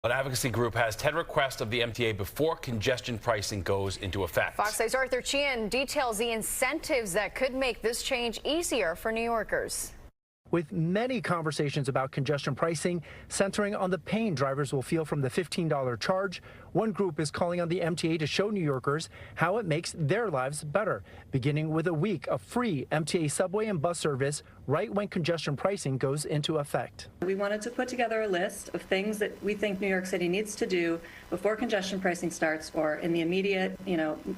An advocacy group has 10 requests of the MTA before congestion pricing goes into effect. Fox 8's Arthur Chien details the incentives that could make this change easier for New Yorkers. With many conversations about congestion pricing centering on the pain drivers will feel from the $15 charge, one group is calling on the MTA to show New Yorkers how it makes their lives better, beginning with a week of free MTA subway and bus service right when congestion pricing goes into effect. We wanted to put together a list of things that we think New York City needs to do before congestion pricing starts or in the immediate,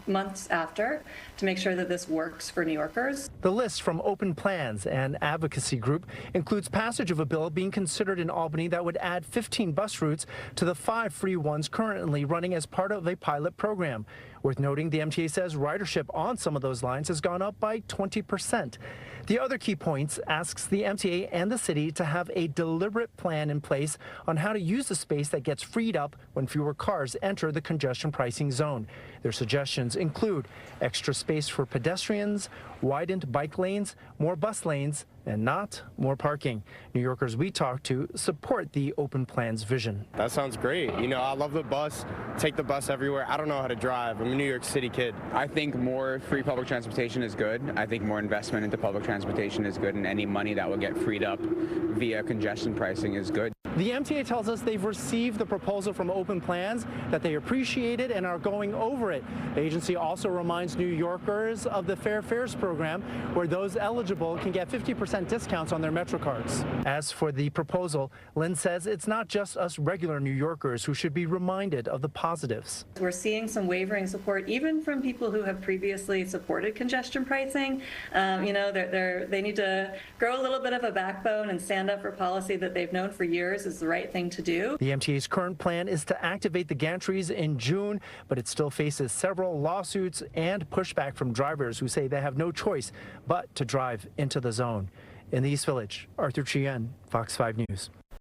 months after to make sure that this works for New Yorkers. The list from Open Plans and Advocacy Group includes passage of a bill being considered in Albany that would add 15 bus routes to the 5 free ones currently running as part of a pilot program. Worth noting, the MTA says ridership on some of those lines has gone up by 20%. The other key points asks the MTA and the city to have a deliberate plan in place on how to use the space that gets freed up when fewer cars enter the congestion pricing zone. Their suggestions include extra space for pedestrians, widened bike lanes, more bus lanes, and not more parking. New Yorkers we talked to support the Open Plans vision. That sounds great. I love the bus, take the bus everywhere. I don't know how to drive. I'm a New York City kid. I think more free public transportation is good. I think more investment into public transportation is good, and any money that will get freed up via congestion pricing is good. The MTA tells us they've received the proposal from Open Plans, that they appreciate it and are going over it. The agency also reminds New Yorkers of the Fair Fares program, where those eligible can get 50% discounts on their Metro cards. As for the proposal, Lynn says it's not just us regular New Yorkers who should be reminded of the positives. We're seeing some wavering support, even from people who have previously supported congestion pricing. They need to grow a little bit of a backbone and stand up for policy that they've known for years is the right thing to do. The MTA's current plan is to activate the gantries in June, but it still faces several lawsuits and pushback from drivers who say they have no choice but to drive into the zone. In the East Village, Arthur Chien, Fox 5 News.